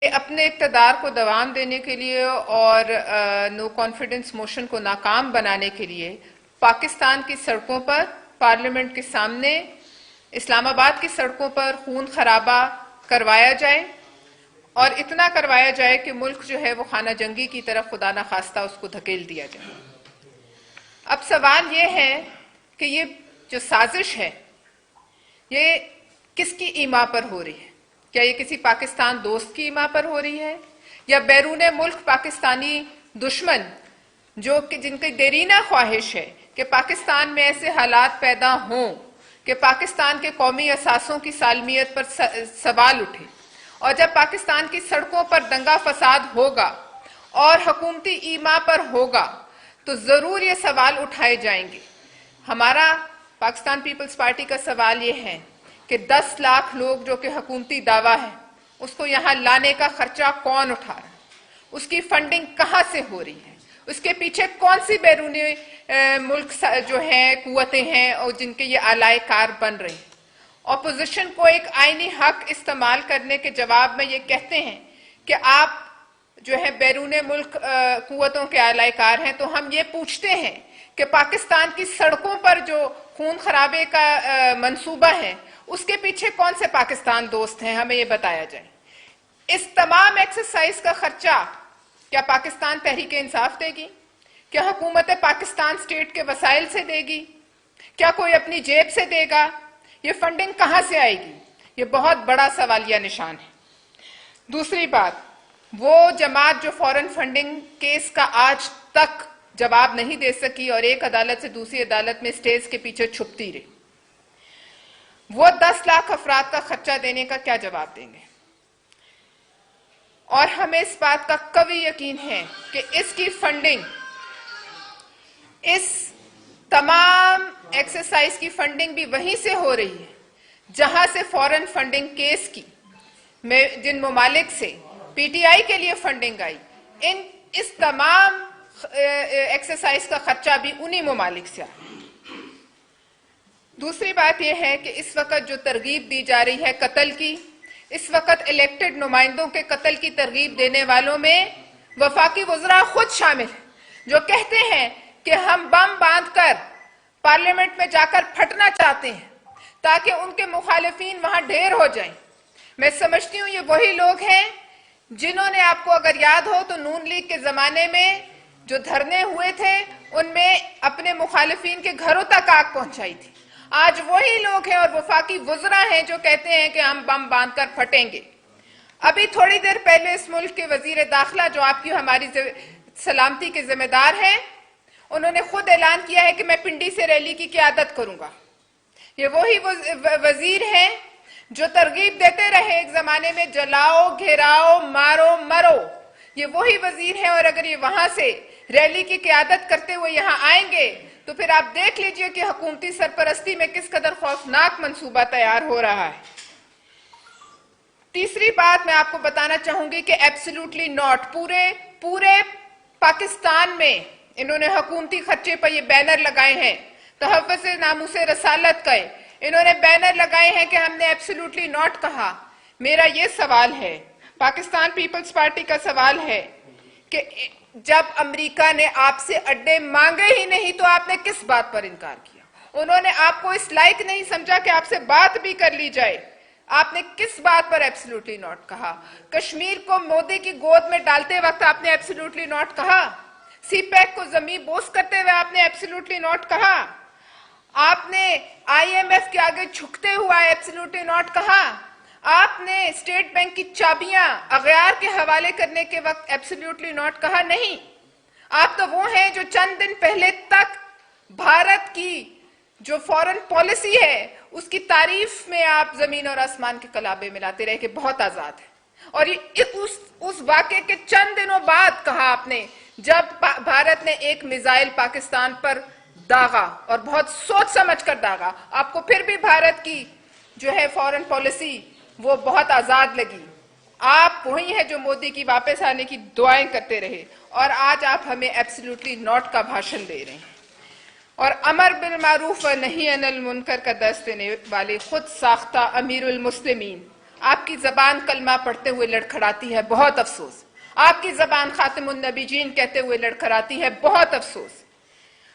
اپنے اقتدار کو دوام دینے کے لیے اور نو کانفیڈنس موشن کو ناکام بنانے کے لیے پاکستان کی سڑکوں پر، پارلیمنٹ کے سامنے، اسلام آباد کی سڑکوں پر خون خرابہ کروایا جائے اور اتنا کروایا جائے کہ ملک جو ہے وہ خانہ جنگی کی طرف خدا نخواستہ اس کو دھکیل دیا جائے۔ اب سوال یہ ہے کہ یہ جو سازش ہے یہ کس کی ایما پر ہو رہی ہے؟ کیا یہ کسی پاکستان دوست کی ایما پر ہو رہی ہے یا بیرون ملک پاکستانی دشمن جن کی دیرینہ خواہش ہے کہ پاکستان میں ایسے حالات پیدا ہوں کہ پاکستان کے قومی اثاثوں کی سالمیت پر سوال اٹھے، اور جب پاکستان کی سڑکوں پر دنگا فساد ہوگا اور حکومتی ایما پر ہوگا تو ضرور یہ سوال اٹھائے جائیں گے۔ ہمارا پاکستان پیپلز پارٹی کا سوال یہ ہے کہ 10 لاکھ لوگ جو کہ حکومتی دعویٰ ہے اس کو یہاں لانے کا خرچہ کون اٹھا رہا ہے، اس کی فنڈنگ کہاں سے ہو رہی ہے، اس کے پیچھے کون سی بیرونی ملک جو ہیں قوتیں ہیں اور جن کے یہ آلائے کار بن رہے ہیں۔ اپوزیشن کو ایک آئینی حق استعمال کرنے کے جواب میں یہ کہتے ہیں کہ آپ جو ہے بیرون ملک قوتوں کے آلائے کار ہیں، تو ہم یہ پوچھتے ہیں کہ پاکستان کی سڑکوں پر جو خون خرابے کا منصوبہ ہے اس کے پیچھے کون سے پاکستان دوست ہیں، ہمیں یہ بتایا جائے۔ اس تمام ایکسرسائز کا خرچہ کیا پاکستان تحریک انصاف دے گی؟ کیا حکومت پاکستان سٹیٹ کے وسائل سے دے گی؟ کیا کوئی اپنی جیب سے دے گا؟ یہ فنڈنگ کہاں سے آئے گی؟ یہ بہت بڑا سوالیہ نشان ہے۔ دوسری بات، وہ جماعت جو فورن فنڈنگ کیس کا آج تک جواب نہیں دے سکی اور ایک عدالت سے دوسری عدالت میں سٹیز کے پیچھے چھپتی رہی، وہ 10 لاکھ افراد کا خرچہ دینے کا کیا جواب دیں گے؟ اور ہمیں اس بات کا قوی یقین ہے کہ اس کی فنڈنگ، اس تمام ایکسرسائز کی فنڈنگ بھی وہیں سے ہو رہی ہے جہاں سے فورن فنڈنگ کیس کی جن ممالک سے پی ٹی آئی کے لیے فنڈنگ آئی، اس تمام ایکسرسائز کا خرچہ بھی انہی ممالک سے آیا۔ دوسری بات یہ ہے کہ اس وقت جو ترغیب دی جا رہی ہے قتل کی، اس وقت الیکٹڈ نمائندوں کے قتل کی ترغیب دینے والوں میں وفاقی وزراء خود شامل ہیں، جو کہتے ہیں کہ ہم بم باندھ کر پارلیمنٹ میں جا کر پھٹنا چاہتے ہیں تاکہ ان کے مخالفین وہاں ڈھیر ہو جائیں۔ میں سمجھتی ہوں یہ وہی لوگ ہیں جنہوں نے، آپ کو اگر یاد ہو تو نون لیگ کے زمانے میں جو دھرنے ہوئے تھے ان میں اپنے مخالفین کے گھروں تک آگ پہنچائی تھی۔ آج وہی لوگ ہیں اور وفاقی وزراء ہیں جو کہتے ہیں کہ ہم بم باندھ کر پھٹیں گے۔ ابھی تھوڑی دیر پہلے اس ملک کے وزیر داخلہ جو آپ کی ہماری سلامتی کے ذمہ دار ہیں، انہوں نے خود اعلان کیا ہے کہ میں پنڈی سے ریلی کی قیادت کروں گا۔ یہ وہی وزیر ہیں جو ترغیب دیتے رہے ایک زمانے میں جلاؤ، گھیراؤ، مارو، مرو۔ یہ وہی وزیر ہیں، اور اگر یہ وہاں سے ریلی کی قیادت کرتے ہوئے یہاں آئیں گے تو پھر آپ دیکھ لیجئے کہ حکومتی سرپرستی میں کس قدر خوفناک منصوبہ تیار ہو رہا ہے۔ تیسری بات میں آپ کو بتانا چاہوں گی کہ ایبسلیوٹلی ناٹ، پورے پاکستان میں انہوں نے حکومتی خرچے پر یہ بینر لگائے ہیں، تحفظ ناموس رسالت کا انہوں نے بینر لگائے ہیں کہ ہم نے ایبسلیوٹلی ناٹ کہا۔ میرا یہ سوال ہے، پاکستان پیپلز پارٹی کا سوال ہے کہ جب امریکہ نے آپ سے اڈے مانگے ہی نہیں تو آپ نے کس بات پر انکار کیا؟ انہوں نے آپ کو اس لائق نہیں سمجھا کہ آپ سے بات بھی کر لی جائے، آپ نے کس بات پر ایبسلیوٹلی ناٹ کہا؟ کشمیر کو مودی کی گود میں ڈالتے وقت آپ نے ایبسلیوٹلی ناٹ کہا؟ سی پیک کو زمین بوس کرتے ہوئے آپ نے ایبسلیوٹلی ناٹ کہا؟ آپ نے آئی ایم ایف کے آگے جھکتے ہوا ایبسلیوٹلی ناٹ کہا؟ آپ نے اسٹیٹ بینک کی چابیاں اغیار کے حوالے کرنے کے وقت ایبسلیوٹلی ناٹ کہا؟ نہیں۔ آپ تو وہ ہیں جو چند دن پہلے تک بھارت کی جو فورن پالیسی ہے اس کی تعریف میں آپ زمین اور آسمان کے کلابے ملاتے رہے کہ بہت آزاد ہے، اور یہ اس واقعے کے چند دنوں بعد کہا آپ نے جب بھارت نے ایک میزائل پاکستان پر داغا اور بہت سوچ سمجھ کر داغا، آپ کو پھر بھی بھارت کی جو ہے فورن پالیسی وہ بہت آزاد لگی۔ آپ وہی ہیں جو مودی کی واپس آنے کی دعائیں کرتے رہے، اور آج آپ ہمیں ایبسلیوٹلی ناٹ کا بھاشن دے رہے ہیں۔ اور امر بالمعروف و نہی عن المنکر کا درس دینے والے خود ساختہ امیر المسلمین آپ کی زبان کلمہ پڑھتے ہوئے لڑکھڑاتی ہے، بہت افسوس. آپ کی زبان خاتم النبیین کہتے ہوئے لڑکھڑاتی ہے، بہت افسوس.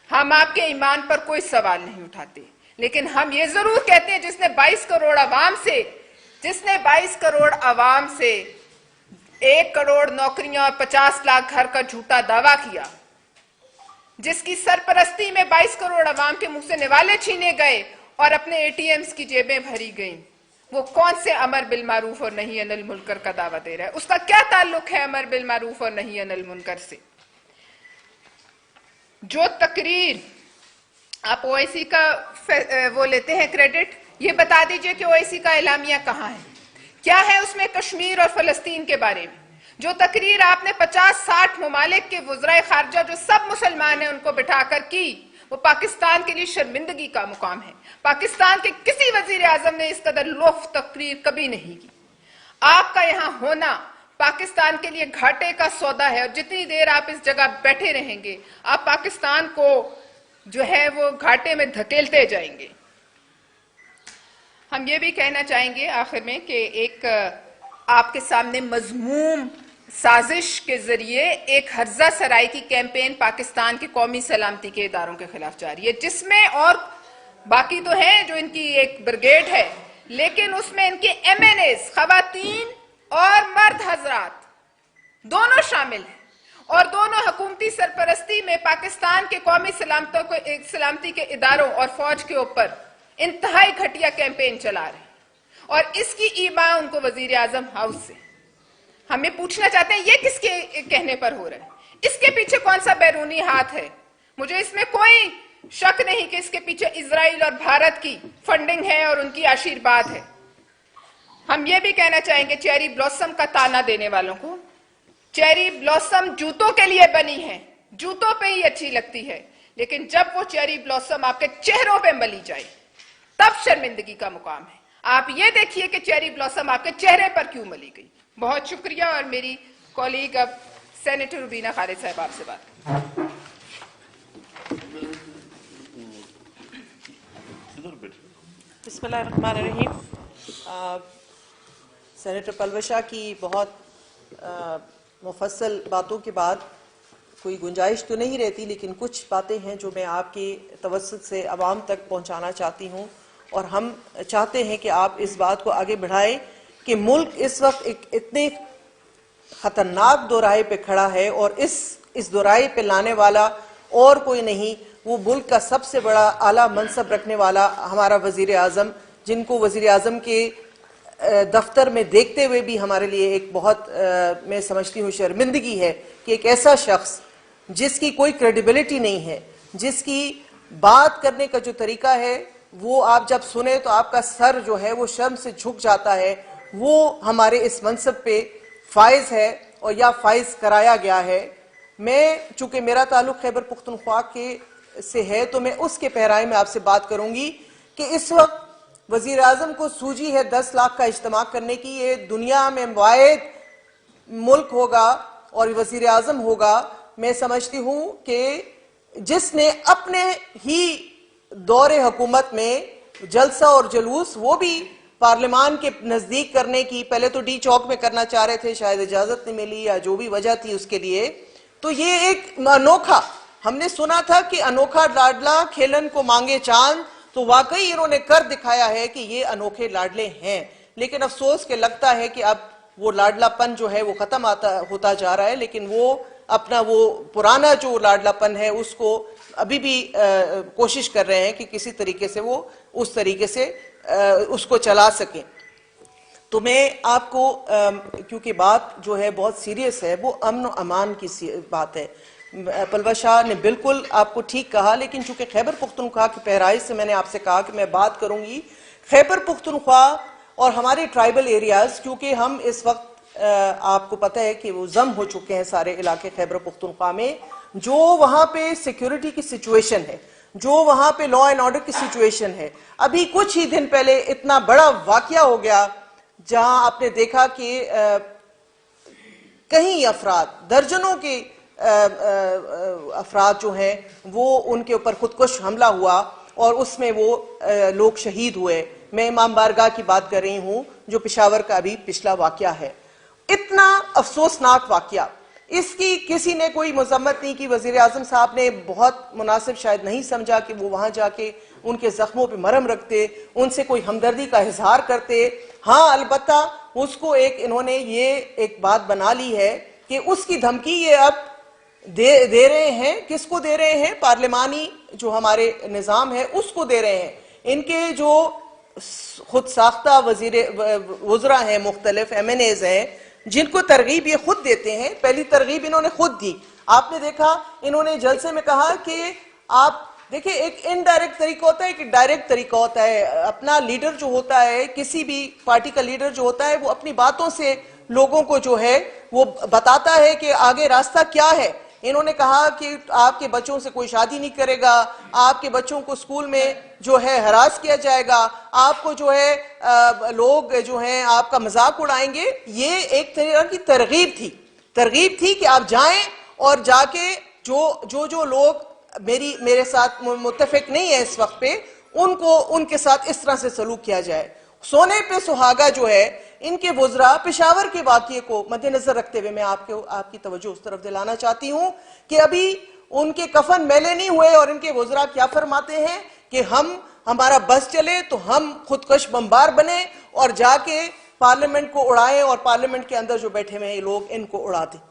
ہم آپ کے ایمان پر کوئی سوال نہیں اٹھاتے، لیکن ہم یہ ضرور کہتے ہیں جس نے 22 کروڑ عوام سے 1 کروڑ نوکریاں اور 50 لاکھ گھر کا جھوٹا دعویٰ کیا، جس کی سرپرستی میں 22 کروڑ عوام کے منہ سے نوالے چھینے گئے اور اپنے اے ٹی ایمز کی جیبیں بھری گئیں، وہ کون سے امر بالمعروف اور نہی عن المنکر کا دعویٰ دے رہا ہے؟ اس کا کیا تعلق ہے امر بالمعروف اور نہی عن المنکر سے؟ جو تقریر آپ او آئی سی کا وہ لیتے ہیں کریڈٹ، یہ بتا دیجئے کہ او آئی سی کا اعلامیہ کہاں ہے؟ کیا ہے اس میں کشمیر اور فلسطین کے بارے میں؟ جو تقریر آپ نے 50-60 ممالک کے وزرائے خارجہ جو سب مسلمان ہیں ان کو بٹھا کر کی، وہ پاکستان کے لیے شرمندگی کا مقام ہے. پاکستان کے کسی وزیر اعظم نے اس قدر لوف تقریر کبھی نہیں کی. آپ کا یہاں ہونا پاکستان کے لیے گھاٹے کا سودا ہے، اور جتنی دیر آپ اس جگہ بیٹھے رہیں گے آپ پاکستان کو جو ہے وہ گھاٹے میں دھکیلتے جائیں گے. ہم یہ بھی کہنا چاہیں گے آخر میں کہ ایک آپ کے سامنے مذموم سازش کے ذریعے ایک ہرزہ سرائی کی کیمپین پاکستان کی قومی سلامتی کے اداروں کے خلاف جاری ہے، جس میں اور باقی تو ہیں جو ان کی ایک بریگیڈ ہے، لیکن اس میں ان کے ایم این ایز خواتین اور مرد حضرات دونوں شامل ہیں، اور دونوں حکومتی سرپرستی میں پاکستان کے قومی سلامتی کے اداروں اور فوج کے اوپر انتہائی گھٹیا کیمپین چلا رہے ہیں، اور اس کی ایما ان کو وزیر اعظم ہاؤس سے. ہم یہ پوچھنا چاہتے ہیں یہ کس کے کہنے پر ہو رہا ہے؟ اس کے پیچھے کون سا بیرونی ہاتھ ہے؟ مجھے اس میں کوئی شک نہیں کہ اس کے پیچھے اسرائیل اور بھارت کی فنڈنگ ہے اور ان کی آشیرواد ہے. ہم یہ بھی کہنا چاہیں گے چیری بلاسم کا تانا دینے والوں کو، چیری بلاسم جوتوں کے لیے بنی ہے، جوتوں پہ ہی اچھی لگتی ہے، لیکن جب وہ چیری بلاسم آپ کے چہروں پہ ملی جائے تب شرمندگی کا مقام ہے. آپ یہ دیکھیے کہ چیری بلاسم آپ کے چہرے پر کیوں ملی گئی. بہت شکریہ، اور میری کولیگ اب سینیٹر روبینہ خالد صاحب آپ سے بات کریں. بسم اللہ الرحمن الرحیم. سینیٹر پلوشا کی بہت مفصل باتوں کے بعد کوئی گنجائش تو نہیں رہتی، لیکن کچھ باتیں ہیں جو میں آپ کے توسط سے عوام تک پہنچانا چاہتی ہوں، اور ہم چاہتے ہیں کہ آپ اس بات کو آگے بڑھائیں کہ ملک اس وقت ایک اتنے خطرناک دورائے پہ کھڑا ہے، اور اس دورائے پہ لانے والا اور کوئی نہیں، وہ ملک کا سب سے بڑا اعلیٰ منصب رکھنے والا ہمارا وزیر اعظم، جن کو وزیر اعظم کے دفتر میں دیکھتے ہوئے بھی ہمارے لیے ایک بہت میں سمجھتی ہوں شرمندگی ہے کہ ایک ایسا شخص جس کی کوئی کریڈیبلٹی نہیں ہے، جس کی بات کرنے کا جو طریقہ ہے وہ آپ جب سنیں تو آپ کا سر جو ہے وہ شرم سے جھک جاتا ہے، وہ ہمارے اس منصب پہ فائز ہے اور یا فائز کرایا گیا ہے. میں چونکہ میرا تعلق خیبر پختونخوا سے ہے تو میں اس کے پیرائے میں آپ سے بات کروں گی کہ اس وقت وزیر اعظم کو سوجی ہے 10 لاکھ کا اجتماع کرنے کی. یہ دنیا میں واحد ملک ہوگا اور وزیر اعظم ہوگا میں سمجھتی ہوں کہ جس نے اپنے ہی دور حکومت میں جلسہ اور جلوس وہ بھی پارلیمان کے نزدیک کرنے کی، پہلے تو ڈی چوک میں کرنا چاہ رہے تھے، شاید اجازت نہیں ملی یا جو بھی وجہ تھی اس کے لیے. تو یہ ایک انوکھا، ہم نے سنا تھا کہ انوکھا لاڈلا کھیلن کو مانگے چاند، تو واقعی انہوں نے کر دکھایا ہے کہ یہ انوکھے لاڈلے ہیں. لیکن افسوس کہ لگتا ہے کہ اب وہ لاڈلا پن جو ہے وہ ختم ہوتا جا رہا ہے، لیکن وہ اپنا وہ پرانا جو لاڈلا پن ہے اس کو ابھی بھی کوشش کر رہے ہیں کہ کسی طریقے سے وہ اس طریقے سے اس کو چلا سکیں. تو میں آپ کو کیونکہ بات جو ہے بہت سیریس ہے، وہ امن و امان کی بات ہے. پلوا شاہ نے بالکل آپ کو ٹھیک کہا، لیکن چونکہ خیبر پختونخوا کی پہرائی سے میں نے آپ سے کہا کہ میں بات کروں گی خیبر پختونخوا اور ہمارے ٹرائبل ایریاز، کیونکہ ہم اس وقت آپ کو پتہ ہے کہ وہ ضم ہو چکے ہیں سارے علاقے خیبر پختونخوا میں. جو وہاں پہ سیکیورٹی کی سچویشن ہے، جو وہاں پہ لا اینڈ آرڈر کی سچویشن ہے، ابھی کچھ ہی دن پہلے اتنا بڑا واقعہ ہو گیا جہاں آپ نے دیکھا کہ کئی افراد، درجنوں کے افراد جو ہیں وہ ان کے اوپر خودکش حملہ ہوا اور اس میں وہ لوگ شہید ہوئے. میں امام بارگاہ کی بات کر رہی ہوں جو پشاور کا ابھی پچھلا واقعہ ہے. اتنا افسوسناک واقعہ, اس کی کسی نے کوئی مذمت نہیں کی. وزیر اعظم صاحب نے بہت مناسب شاید نہیں سمجھا کہ وہ وہاں جا کے ان کے زخموں پہ مرہم رکھتے, ان سے کوئی ہمدردی کا اظہار کرتے. ہاں البتہ اس کو انہوں نے یہ ایک بات بنا لی ہے کہ اس کی دھمکی یہ اب دے رہے ہیں. کس کو دے رہے ہیں؟ پارلیمانی جو ہمارے نظام ہے اس کو دے رہے ہیں. ان کے جو خود ساختہ وزراء ہیں, مختلف MNAs ہیں, جن کو ترغیب یہ خود دیتے ہیں. پہلی ترغیب انہوں نے خود دی. آپ نے دیکھا انہوں نے جلسے میں کہا کہ آپ دیکھیں ایک انڈائریکٹ طریقہ ہوتا ہے, ایک ڈائریکٹ طریقہ ہوتا ہے. اپنا لیڈر جو ہوتا ہے, کسی بھی پارٹی کا لیڈر جو ہوتا ہے, وہ اپنی باتوں سے لوگوں کو جو ہے وہ بتاتا ہے کہ آگے راستہ کیا ہے. انہوں نے کہا کہ آپ کے بچوں سے کوئی شادی نہیں کرے گا, آپ کے بچوں کو اسکول میں جو ہے ہراس کیا جائے گا, آپ کو جو ہے لوگ جو ہیں آپ کا مذاق اڑائیں گے. یہ ایک طرح کی ترغیب تھی کہ آپ جائیں اور جا کے جو لوگ میرے ساتھ متفق نہیں ہے اس وقت پہ, ان کے ساتھ اس طرح سے سلوک کیا جائے. سونے پہ سہاگا جو ہے ان کے وزراء پشاور کے واقعے کو مد نظر رکھتے ہوئے میں آپ کی توجہ اس طرف دلانا چاہتی ہوں کہ ابھی ان کے کفن میلے نہیں ہوئے اور ان کے وزراء کیا فرماتے ہیں کہ ہمارا بس چلے تو ہم خودکش بمبار بنے اور جا کے پارلیمنٹ کو اڑائیں اور پارلیمنٹ کے اندر جو بیٹھے ہوئے ہیں لوگ ان کو اڑا دیں.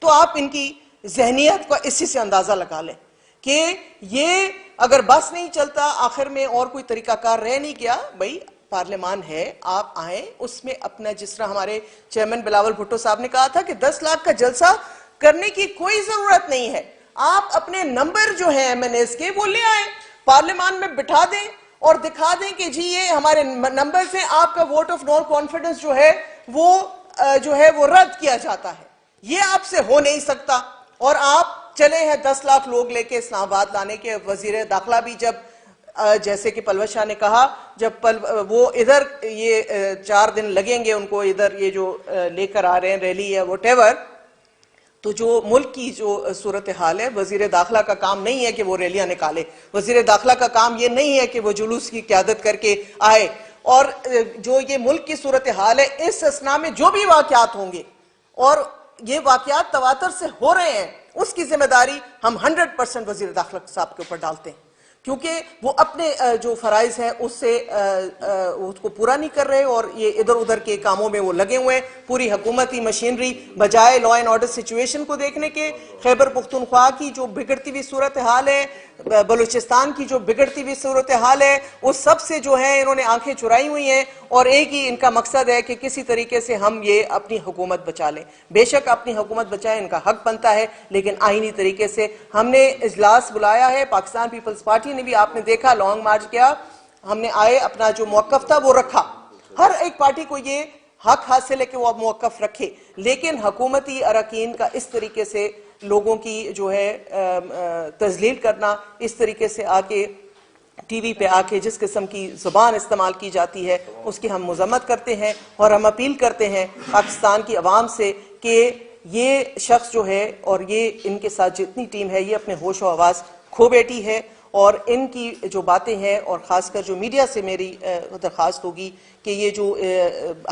تو آپ ان کی ذہنیت کا اسی سے اندازہ لگا لیں کہ یہ اگر بس نہیں چلتا آخر میں اور کوئی طریقہ کار رہ نہیں گیا. بھائی پارلیمان ہے, آپ آئیں, اس میں اپنا جس طرح ہمارے چیئرمین بلاول بھٹو صاحب نے کہا تھا کہ 10 لاکھ کا جلسہ کرنے کی کوئی ضرورت نہیں ہے. آپ اپنے نمبر جو ہیں MNAs کے وہ لے آئیں, پارلیمان میں بٹھا دیں اور دکھا دیں کہ جی یہ ہمارے نمبرز ہیں, آپ کا ووٹ آف نو کانفیڈنس جو ہے وہ رد کیا جاتا ہے. یہ آپ سے ہو نہیں سکتا. اور آپ چلے ہیں 10 لاکھ لوگ لے کے اسلام آباد لانے کے. وزیر داخلہ بھی جب جیسے کہ پلوش شاہ نے کہا, جب وہ ادھر یہ 4 دن لگیں گے ان کو ادھر یہ جو لے کر آ رہے ہیں ریلی ہے واٹ ایور, تو جو ملک کی جو صورتحال ہے, وزیر داخلہ کا کام نہیں ہے کہ وہ ریلیاں نکالے. وزیر داخلہ کا کام یہ نہیں ہے کہ وہ جلوس کی قیادت کر کے آئے. اور جو یہ ملک کی صورتحال ہے, اس اسنا میں جو بھی واقعات ہوں گے اور یہ واقعات تواتر سے ہو رہے ہیں, اس کی ذمہ داری ہم 100% وزیر داخلہ صاحب کے اوپر ڈالتے ہیں, کیونکہ وہ اپنے جو فرائض ہیں اس کو پورا نہیں کر رہے اور یہ ادھر ادھر کے کاموں میں وہ لگے ہوئے ہیں. پوری حکومتی مشینری بجائے لا اینڈ آرڈر سچویشن کو دیکھنے کے, خیبر پختونخوا کی جو بگڑتی ہوئی صورتحال ہے, بلوچستان کی جو بگڑتی ہوئی صورتحال ہے, اس سب سے جو ہے انہوں نے آنکھیں چرائی ہوئی ہیں اور ایک ہی ان کا مقصد ہے کہ کسی طریقے سے ہم یہ اپنی حکومت بچا لیں. بے شک اپنی حکومت بچائیں, ان کا حق بنتا ہے, لیکن آئینی طریقے سے. ہم نے اجلاس بلایا ہے, پاکستان پیپلز پارٹی نے بھی, آپ نے دیکھا لانگ مارچ کیا, ہم نے آئے اپنا جو موقف تھا وہ رکھا. ہر ایک پارٹی کو یہ حق حاصل ہے کہ وہ اب موقف رکھے, لیکن حکومتی اراکین کا اس طریقے سے لوگوں کی جو ہے تذلیل کرنا, اس طریقے سے آ کے ٹی وی پہ آ کے جس قسم کی زبان استعمال کی جاتی ہے اس کی ہم مذمت کرتے ہیں. اور ہم اپیل کرتے ہیں پاکستان کی عوام سے کہ یہ شخص جو ہے اور یہ ان کے ساتھ جتنی ٹیم ہے یہ اپنے ہوش و حواس کھو بیٹھی ہے, اور ان کی جو باتیں ہیں, اور خاص کر جو میڈیا سے میری درخواست ہوگی کہ یہ جو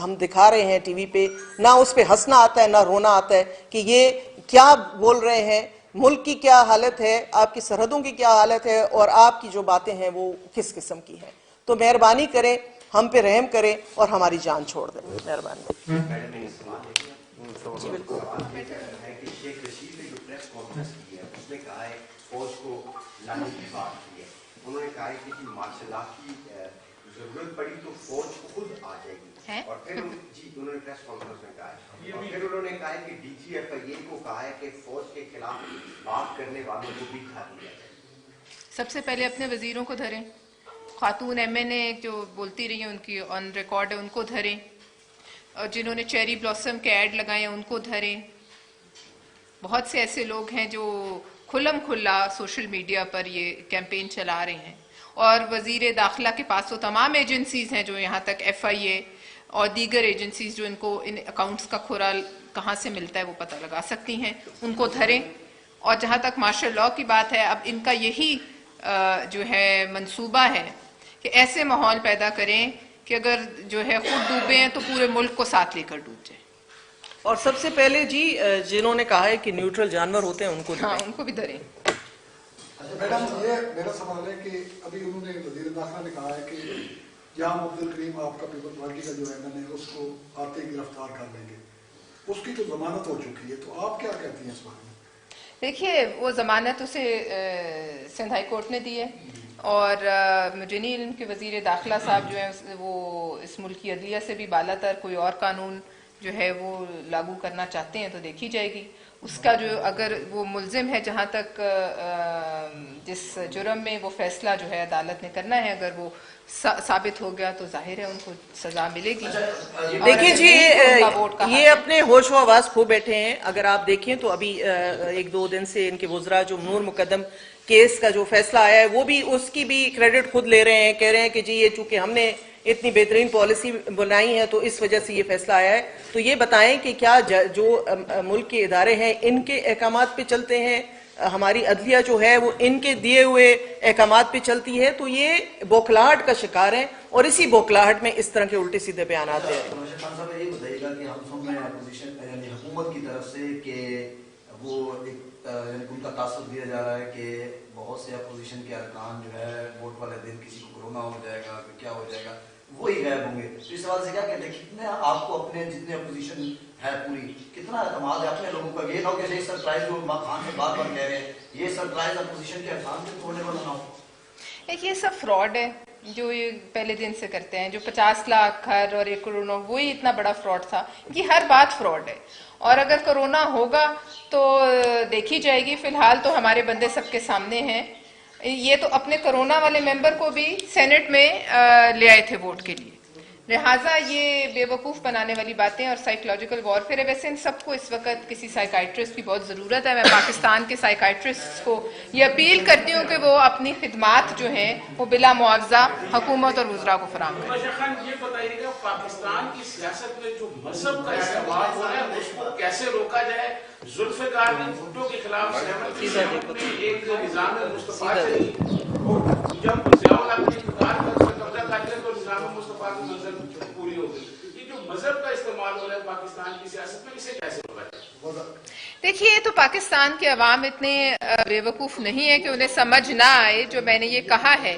ہم دکھا رہے ہیں ٹی وی پہ, نہ اس پہ ہنسنا آتا ہے نہ رونا آتا ہے کہ یہ کیا بول رہے ہیں, ملک کی کیا حالت ہے, آپ کی سرحدوں کی کیا حالت ہے, اور آپ کی جو باتیں ہیں وہ کس قسم کی ہیں. تو مہربانی کریں, ہم پہ رحم کریں اور ہماری جان چھوڑ دیں. مہربانی. جی بالکل. لانے کی بات کی ہے, انہوں نے کہا ہے کہ مارشل لا کی ضرورت پڑی تو فوج خود آ جائے گی, اور پھر انہوں نے پریس کانفرنس میں کہا ہے, اور پھر انہوں نے کہا ہے کہ DGFIA کو کہا ہے کہ فوج کے خلاف بات کرنے والوں کو بھی دھر لیا جائے. سب سے پہلے اپنے وزیروں کو دھریں, خاتون MNA جو بولتی رہی ہیں ان کی آن ریکارڈ ہے ان کو دھریں, اور جنہوں نے چیری بلاسم کے ایڈ لگائے ہیں ان کو دھریں. بہت سے ایسے لوگ ہیں جو کھلم کھلا سوشل میڈیا پر یہ کیمپین چلا رہے ہیں, اور وزیر داخلہ کے پاس تو تمام ایجنسیز ہیں جو یہاں تک FIA اور دیگر ایجنسیز جو ان کو ان اکاؤنٹس کا کھورا کہاں سے ملتا ہے وہ پتہ لگا سکتی ہیں, ان کو دھریں. اور جہاں تک مارشل لا کی بات ہے, اب ان کا یہی جو ہے منصوبہ ہے کہ ایسے ماحول پیدا کریں کہ اگر جو ہے خود ڈوبے ہیں تو پورے ملک کو ساتھ لے کر ڈوب جائیں. اور سب سے پہلے جی جنہوں نے کہا ہے کہ نیوٹرل جانور ہوتے ہیں ان کو ہاں ان کو بھی دھریں. میڈم یہ میرا سوال ہے کہ ابھی انہوں نے وزیر داخلہ نے کہا ہے کہ جہاں عبدالکریم آپ کا پیپل پارٹی کا جو ایم این ہے اس کو آتے ہی گرفتار کر لیں گے, اس کی تو ضمانت ہو چکی ہے, تو آپ کیا کہتی ہیں اس بارے میں؟ دیکھیے وہ ضمانت اسے سندھ ہائی کورٹ نے دی ہے, اور مجھے نہیں علم کہ وزیر داخلہ صاحب جو ہیں وہ اس ملک کی عدلیہ سے بھی بالا تر کوئی اور قانون جو ہے وہ لاگو کرنا چاہتے ہیں تو دیکھی جائے گی. اس کا جو اگر وہ ملزم ہے جہاں تک جس جرم میں وہ فیصلہ جو ہے عدالت نے کرنا ہے, اگر وہ ثابت ہو گیا تو ظاہر ہے ان کو سزا ملے گی. دیکھیں جی یہ اپنے ہوش و آواز کھو بیٹھے ہیں. اگر آپ دیکھیں تو ابھی ایک دو دن سے ان کے وزراء جو نور مقدم کیس کا جو فیصلہ آیا ہے وہ بھی اس کی بھی کریڈٹ خود لے رہے ہیں, کہہ رہے ہیں کہ جی یہ چونکہ ہم نے اتنی بہترین پالیسی بنائی ہے تو اس وجہ سے یہ فیصلہ آیا ہے. تو یہ بتائیں کہ کیا جو ملک کے ادارے ہیں ان کے احکامات پہ چلتے ہیں, ہماری عدلیہ جو ہے وہ ان کے دیے ہوئے احکامات پہ چلتی ہے, تو یہ بوکھلاہٹ کا شکار ہیں اور اسی بوکھلاہٹ میں اس طرح کے الٹے سیدھے بیانات ہیں. خان صاحب یہ بتائیے گا کہ ہم سن رہے ہیں اپوزیشن یعنی حکومت کی طرف سے کہ وہ ایک یعنی ان کا تاثر دیا جا رہا ہے کہ بہت سے اپوزیشن کے ارکان جو ہے ووٹ والے دن کسی کو کورونا ہو جائے گا, کیا ہو جائے گا, وہی غائب ہوں گے. تو اس سوال سے کیا کہتے ہیں, کتنے آپ کو اپنے جتنے اپوزیشن ہے پوری کتنا اعتماد ہے اپنے لوگوں کا؟ یہ نہ ہو کہ یہ سرپرائز جو خان سے بار بار کہہ رہے ہیں یہ سرپرائز اپوزیشن کے ارکان سے توڑنے والا نہ ہو. یہ سب فراڈ ہے جو یہ پہلے دن سے کرتے ہیں. جو 50 لاکھ گھر اور 1 کروڑ وہی اتنا بڑا فراڈ تھا. یہ ہر بات فراڈ ہے, اور اگر کرونا ہوگا تو دیکھی جائے گی. فی الحال تو ہمارے بندے سب کے سامنے ہیں. یہ تو اپنے کرونا والے ممبر کو بھی سینٹ میں لے آئے تھے ووٹ کے لیے, لہٰذا یہ بے وقوف بنانے والی باتیں اور سائیکولوجیکل وارفیئر ہے. ویسے ان سب کو اس وقت کسی سائیکائٹرسٹ کی بہت ضرورت ہے. میں پاکستان کے سائیکائٹرسٹ کو یہ اپیل کرتی ہوں کہ وہ اپنی خدمات جو ہیں وہ بلا معاوضہ حکومت اور وزراء کو فراہم کریں. خان یہ بتائیے گا پاکستان کی سیاست میں جو مذہب کا استعمال ہو رہا ہے اس کو کیسے روکا جائے؟ ذوالفقار نے بھٹو کے خلاف ایک نظام مصطفیٰ جب ضیاء الحق نے اقتدار پر قبضہ کر لیا تو نظام مصطفیٰ کی منزل پوری ہو گئی. یہ جو مذہب کا استعمال ہو رہا ہے پاکستان کی سیاست میں, اسے کیسے روکا جائے؟ دیکھیے تو پاکستان کے عوام اتنے بے وقوف نہیں ہے کہ انہیں سمجھ نہ آئے. جو میں نے یہ کہا ہے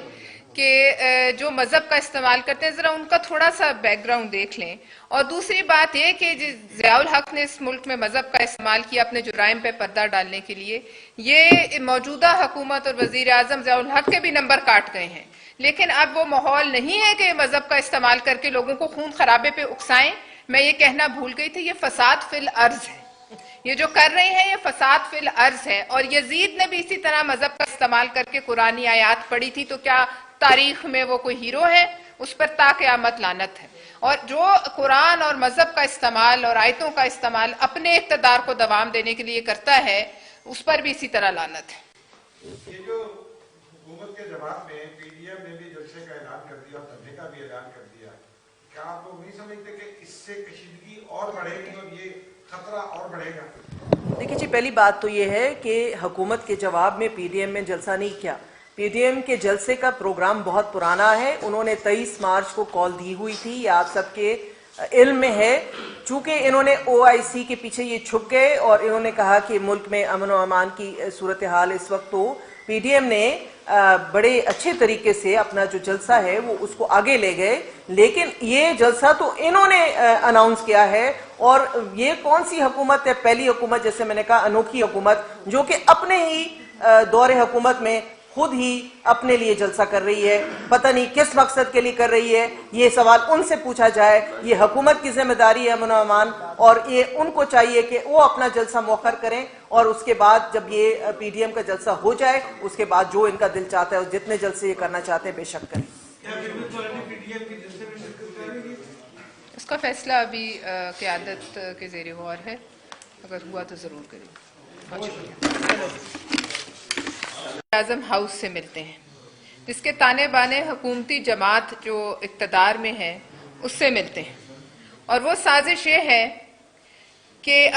کہ جو مذہب کا استعمال کرتے ہیں ذرا ان کا تھوڑا سا بیک گراؤنڈ دیکھ لیں. اور دوسری بات یہ کہ ضیاء الحق نے اس ملک میں مذہب کا استعمال کیا اپنے جرائم پہ پردہ ڈالنے کے لیے. یہ موجودہ حکومت اور وزیر اعظم ضیاء الحق کے بھی نمبر کاٹ گئے ہیں, لیکن اب وہ ماحول نہیں ہے کہ مذہب کا استعمال کر کے لوگوں کو خون خرابے پہ اکسائیں. میں یہ کہنا بھول گئی تھی, یہ فساد فی الارض ہے. یہ جو کر رہے ہیں یہ فساد فی الارض ہے. اور یزید نے بھی اسی طرح مذہب کا استعمال کر کے قرآنی آیات پڑھی تھی, تو کیا تاریخ میں وہ کوئی ہیرو ہے؟ اس پر تا قیامت لعنت ہے. اور جو قرآن اور مذہب کا استعمال اور آیتوں کا استعمال اپنے اقتدار کو دوام دینے کے لیے کرتا ہے اس پر بھی اسی طرح لعنت ہے. یہ جو حکومت کے جواب میں پی ڈی ایم نے بھی جلسے کا اعلان کر دیا اور دھرنے کا بھی اعلان کر دیا, کیا آپ لوگ نہیں سمجھتے کہ اس سے کشیدگی اور بڑھے گی اور یہ خطرہ اور بڑھے گا؟ دیکھیے جی پہلی بات تو یہ ہے کہ حکومت کے جواب میں پی ڈی ایم نے جلسہ نہیں کیا. پی ڈی ایم کے جلسے کا پروگرام بہت پرانا ہے. انہوں نے 23 مارچ کو کال دی ہوئی تھی, یہ آپ سب کے علم میں ہے. چونکہ انہوں نے او آئی سی کے پیچھے یہ چھپ گئے اور انہوں نے کہا کہ ملک میں امن و امان کی صورتحال اس وقت, تو پی ڈی ایم نے بڑے اچھے طریقے سے اپنا جو جلسہ ہے وہ اس کو آگے لے گئے. لیکن یہ جلسہ تو انہوں نے اناؤنس کیا ہے, اور یہ کون سی حکومت ہے؟ پہلی حکومت, جیسے میں نے کہا انوکھی حکومت, جو کہ اپنے ہی دور حکومت میں خود ہی اپنے لیے جلسہ کر رہی ہے. پتہ نہیں کس مقصد کے لیے کر رہی ہے, یہ سوال ان سے پوچھا جائے. یہ حکومت کی ذمہ داری ہے امن و امان, اور یہ ان کو چاہیے کہ وہ اپنا جلسہ مؤخر کریں, اور اس کے بعد جب یہ پی ڈی ایم کا جلسہ ہو جائے اس کے بعد جو ان کا دل چاہتا ہے جتنے جلسے یہ کرنا چاہتے ہیں بے شک کریں. اس کا فیصلہ ابھی قیادت کے زیر غور ہے, اگر ہوا تو ضرور کریں. بہت شکریہ. اعظم ہاؤس سے ملتے ہیں, جس کے تانے بانے حکومتی جماعت جو اقتدار میں ہے اس سے ملتے ہیں, اور وہ سازش یہ ہے کہ